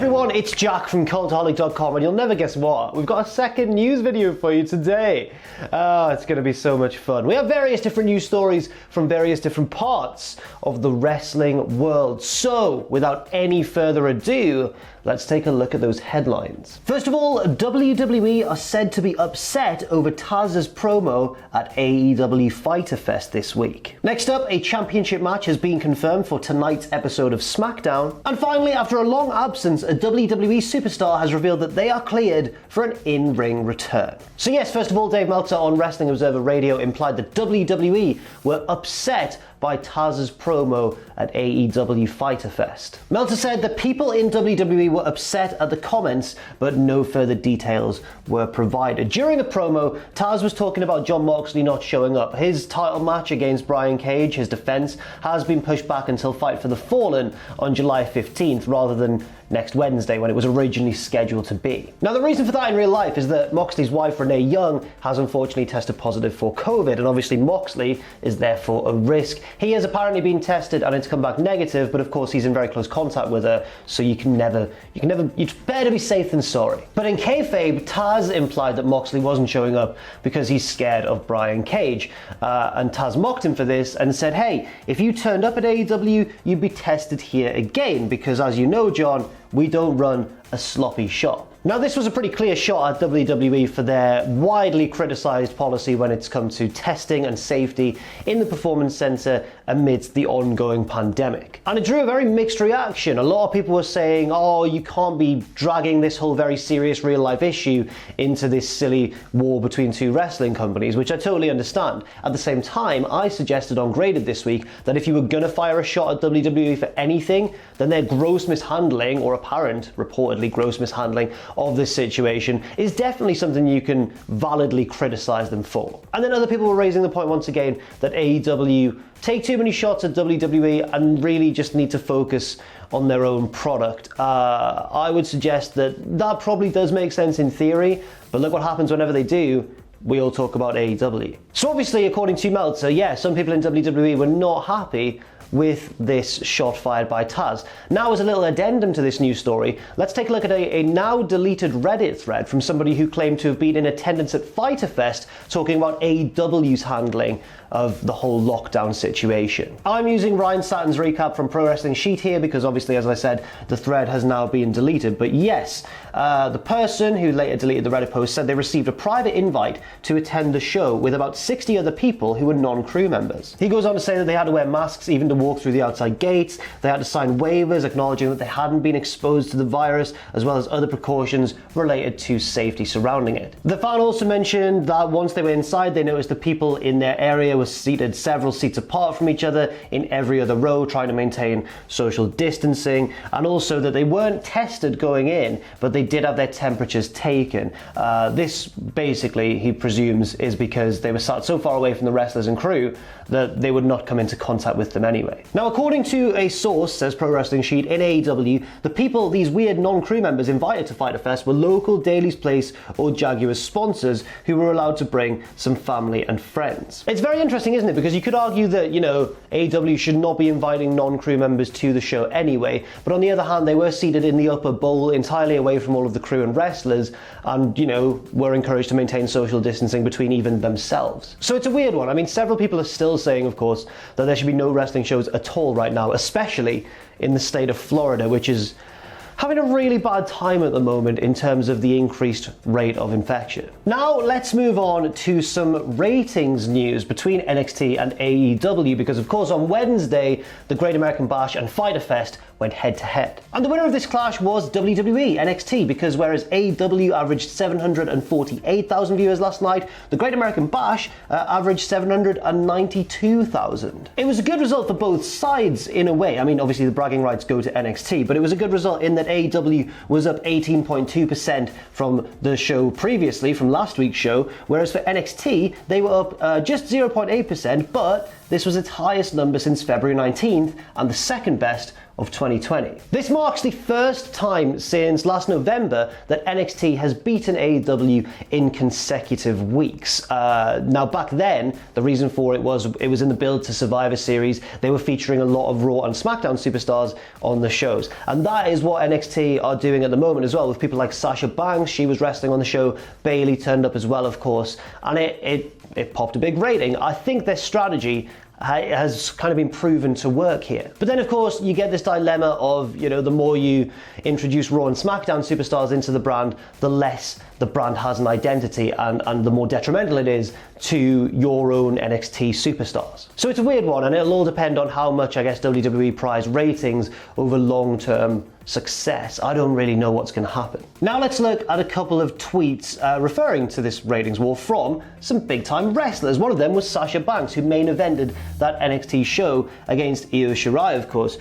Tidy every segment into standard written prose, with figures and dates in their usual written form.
everyone, it's Jack from Cultaholic.com, and you'll never guess what, we've got a second news video for you today. It's going to be so much fun. We have various different news stories from various different parts of the wrestling world. So, without any further ado, let's take a look at those headlines. First of all, WWE are said to be upset over Tarzas promo at AEW Fyter Fest this week. Next up, a championship match has been confirmed for tonight's episode of Smackdown. And finally, after a long absence, a WWE superstar has revealed that they are cleared for an in-ring return. So yes, first of all, Dave Meltzer on Wrestling Observer Radio implied that WWE were upset by Tarzas promo at AEW Fyter Fest. Meltzer said that people in WWE were upset at the comments, but no further details were provided. During the promo, Taz was talking about Jon Moxley not showing up. His title match against Brian Cage, his defense, has been pushed back until Fight for the Fallen on July 15th rather than next Wednesday when it was originally scheduled to be. Now, the reason for that in real life is that Moxley's wife, Renee Young, has unfortunately tested positive for COVID, and obviously Moxley is therefore a risk. He has apparently been tested and it's come back negative, but of course he's in very close contact with her, so you'd better be safe than sorry. But in kayfabe, Taz implied that Moxley wasn't showing up because he's scared of Brian Cage, and Taz mocked him for this and said, hey, if you turned up at AEW, you'd be tested here again, because as you know, John, we don't run a sloppy shop. Now, this was a pretty clear shot at WWE for their widely criticised policy when it's come to testing and safety in the Performance Centre amidst the ongoing pandemic. And it drew a very mixed reaction. A lot of people were saying, oh, you can't be dragging this whole very serious real-life issue into this silly war between two wrestling companies, which I totally understand. At the same time, I suggested on Graded this week that if you were going to fire a shot at WWE for anything, then their gross mishandling, or apparent, reportedly gross mishandling, of this situation is definitely something you can validly criticize them for. And then other people were raising the point once again that AEW take too many shots at WWE and really just need to focus on their own product. I would suggest that that probably does make sense in theory, but look what happens whenever they do. We all talk about AEW. So obviously, according to Meltzer, yeah, some people in WWE were not happy with this shot fired by Taz. Now, as a little addendum to this news story, let's take a look at a now deleted Reddit thread from somebody who claimed to have been in attendance at Fyter Fest talking about AEW's handling of the whole lockdown situation. I'm using Ryan Satin's recap from Pro Wrestling Sheet here because obviously, as I said, the thread has now been deleted. But yes, the person who later deleted the Reddit post said they received a private invite to attend the show with about 60 other people who were non-crew members. He goes on to say that they had to wear masks even to walk through the outside gates. They had to sign waivers acknowledging that they hadn't been exposed to the virus, as well as other precautions related to safety surrounding it. The fan also mentioned that once they were inside, they noticed the people in their area were seated several seats apart from each other in every other row, trying to maintain social distancing, and also that they weren't tested going in, but they did have their temperatures taken. This basically, he presumes, is because they were sat so far away from the wrestlers and crew that they would not come into contact with them anyway. Now, according to a source, says Pro Wrestling Sheet, in AEW, the people, these weird non-crew members invited to Fyter Fest were local Daily's Place or Jaguars sponsors who were allowed to bring some family and friends. It's very interesting, isn't it? Because you could argue that, you know, AEW should not be inviting non-crew members to the show anyway, but on the other hand, they were seated in the upper bowl entirely away from all of the crew and wrestlers and, you know, were encouraged to maintain social distancing between even themselves. So it's a weird one. I mean, several people are still saying, of course, that there should be no wrestling shows at all right now, especially in the state of Florida, which is having a really bad time at the moment in terms of the increased rate of infection. Now let's move on to some ratings news between NXT and AEW, because of course on Wednesday the Great American Bash and Fyter Fest went head to head. And the winner of this clash was WWE NXT, because whereas AEW averaged 748,000 viewers last night, the Great American Bash averaged 792,000. It was a good result for both sides in a way. I mean, obviously the bragging rights go to NXT, but it was a good result in that AEW was up 18.2% from the show previously, from last week's show, whereas for NXT, they were up just 0.8%, but this was its highest number since February 19th and the second best of 2020. This marks the first time since last November that NXT has beaten AEW in consecutive weeks. Now back then, the reason for it was in the build to Survivor Series. They were featuring a lot of Raw and Smackdown superstars on the shows. And that is what NXT are doing at the moment as well, with people like Sasha Banks. She was wrestling on the show. Bayley turned up as well, of course. And it popped a big rating. I think their strategy has kind of been proven to work here. But then of course you get this dilemma of, the more you introduce Raw and SmackDown superstars into the brand, the less the brand has an identity and the more detrimental it is to your own NXT superstars. So it's a weird one, and it'll all depend on how much, I guess, WWE prize ratings over long-term success. I don't really know what's going to happen. Now let's look at a couple of tweets referring to this ratings war from some big-time wrestlers. One of them was Sasha Banks, who main evented that NXT show against Io Shirai, of course.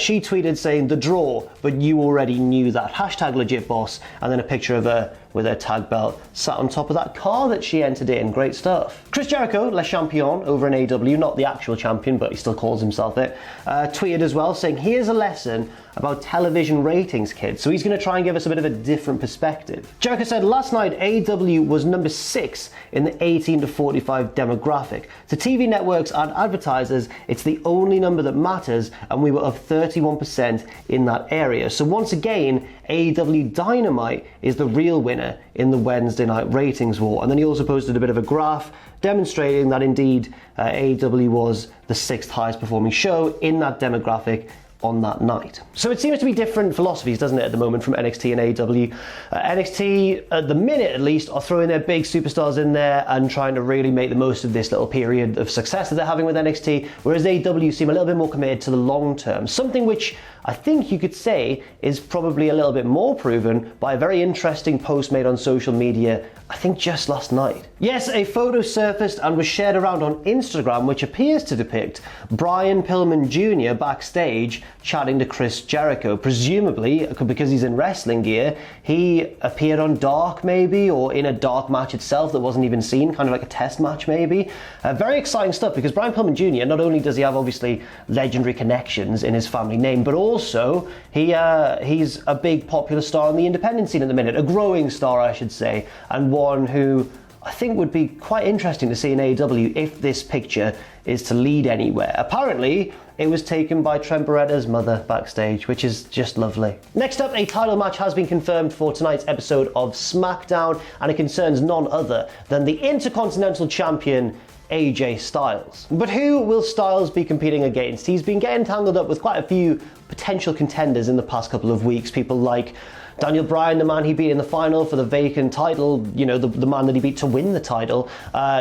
She tweeted saying, "The draw, but you already knew that. #legitboss," and then a picture of her with her tag belt sat on top of that car that she entered in. Great stuff. Chris Jericho, Le Champion, over in AEW, not the actual champion, but he still calls himself it, tweeted as well saying, "Here's a lesson about television ratings, kids." So he's going to try and give us a bit of a different perspective. Jericho said, "Last night, AEW was number 6 in the 18 to 45 demographic. To TV networks and advertisers, it's the only number that matters, and we were up 31% in that area. So once again, AEW Dynamite is the real winner in the Wednesday night ratings war." And then he also posted a bit of a graph demonstrating that indeed AEW was the 6th highest performing show in that demographic on that night. So it seems to be different philosophies, doesn't it, at the moment from NXT and AEW. NXT, at the minute at least, are throwing their big superstars in there and trying to really make the most of this little period of success that they're having with NXT, whereas AEW seem a little bit more committed to the long term. Something which I think you could say is probably a little bit more proven by a very interesting post made on social media, I think just last night. Yes, a photo surfaced and was shared around on Instagram which appears to depict Brian Pillman Jr. backstage chatting to Chris Jericho. Presumably, because he's in wrestling gear, he appeared on Dark maybe, or in a Dark match itself that wasn't even seen, kind of like a test match maybe. Very exciting stuff, because Brian Pillman Jr., not only does he have obviously legendary connections in his family name, but also he's a big popular star on the independent scene at the minute, a growing star I should say, and one who I think would be quite interesting to see in AEW if this picture is to lead anywhere. Apparently, it was taken by Trent Beretta's mother backstage, which is just lovely. Next up, a title match has been confirmed for tonight's episode of SmackDown, and it concerns none other than the Intercontinental Champion, AJ Styles. But who will Styles be competing against? He's been getting tangled up with quite a few potential contenders in the past couple of weeks. People like Daniel Bryan, the man he beat in the final for the vacant title, the man that he beat to win the title.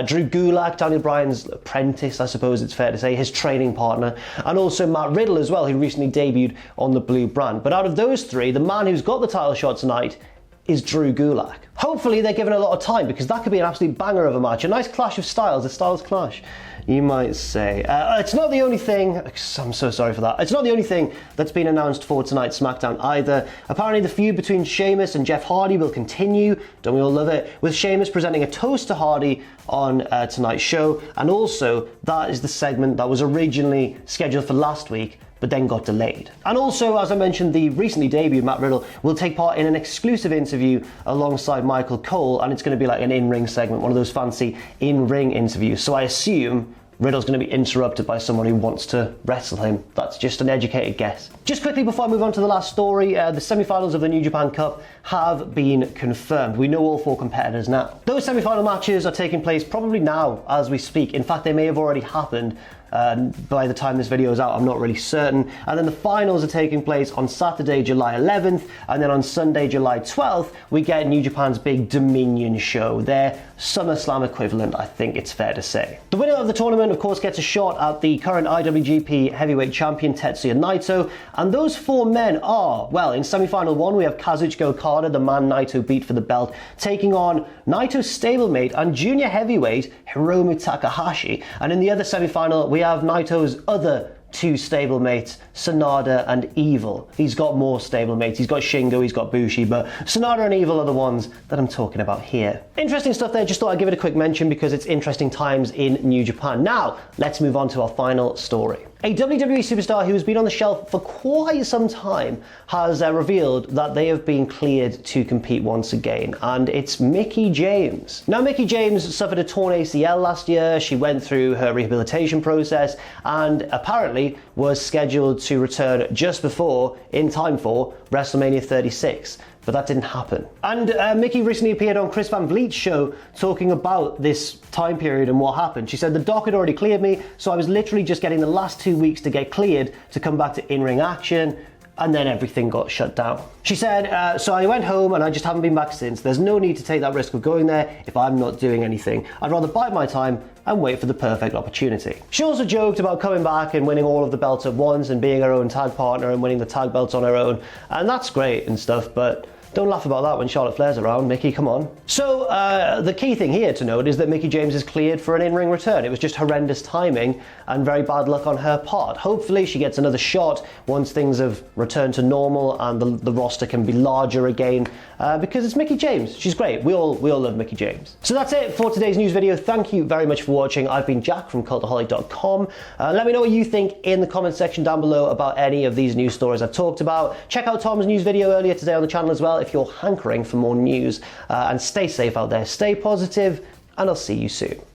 Drew Gulak, Daniel Bryan's apprentice, I suppose it's fair to say, his training partner. And also Matt Riddle as well, who recently debuted on the blue brand. But out of those three, the man who's got the title shot tonight is Drew Gulak. Hopefully they're given a lot of time, because that could be an absolute banger of a match. A nice clash of styles, a styles clash, you might say. It's not the only thing, I'm so sorry for that. It's not the only thing that's been announced for tonight's SmackDown either. Apparently the feud between Sheamus and Jeff Hardy will continue, don't we all love it, with Sheamus presenting a toast to Hardy on tonight's show. And also, that is the segment that was originally scheduled for last week, but then got delayed. And also, as I mentioned, the recently debuted Matt Riddle will take part in an exclusive interview alongside Michael Cole, and it's going to be like an in-ring segment, one of those fancy in-ring interviews. So I assume Riddle's going to be interrupted by someone who wants to wrestle him. That's just an educated guess. Just quickly before I move on to the last story, the semi-finals of the New Japan Cup have been confirmed. We know all 4 competitors now. Those semi-final matches are taking place probably now as we speak. In fact, they may have already happened by the time this video is out, I'm not really certain. And then the finals are taking place on Saturday, July 11th, and then on Sunday, July 12th, we get New Japan's big Dominion show, their SummerSlam equivalent, I think it's fair to say. The winner of the tournament, of course, gets a shot at the current IWGP Heavyweight Champion, Tetsuya Naito, and those 4 men are, well, in semi-final 1, we have Kazuchika Okada, the man Naito beat for the belt, taking on Naito's stablemate and junior heavyweight, Hiromu Takahashi, and in the other semi-final, we have Naito's other two stablemates, Sonada and Evil. He's got more stablemates. He's got Shingo, he's got Bushi, but Sonada and Evil are the ones that I'm talking about here. Interesting stuff there. Just thought I'd give it a quick mention because it's interesting times in New Japan. Now, let's move on to our final story. A WWE superstar who has been on the shelf for quite some time has revealed that they have been cleared to compete once again, and it's Mickie James. Now, Mickie James suffered a torn ACL last year. She went through her rehabilitation process and apparently was scheduled to return just before, in time for, WrestleMania 36. But that didn't happen. And Mickie recently appeared on Chris Van Vliet's show talking about this time period and what happened. She said, the doc had already cleared me, so I was literally just getting the last 2 weeks to get cleared to come back to in-ring action, and then everything got shut down. She said, so I went home and I just haven't been back since. There's no need to take that risk of going there if I'm not doing anything. I'd rather bide my time and wait for the perfect opportunity. She also joked about coming back and winning all of the belts at once and being her own tag partner and winning the tag belts on her own. And that's great and stuff, but don't laugh about that when Charlotte Flair's around, Mickie, come on. So the key thing here to note is that Mickie James is cleared for an in-ring return. It was just horrendous timing and very bad luck on her part. Hopefully she gets another shot once things have returned to normal and the roster can be larger again, because it's Mickie James. She's great. We all love Mickie James. So that's it for today's news video. Thank you very much for watching. I've been Jack from Cultaholic.com. Let me know what you think in the comment section down below about any of these news stories I've talked about. Check out Tom's news video earlier today on the channel as well if you're hankering for more news, and stay safe out there, stay positive, and I'll see you soon.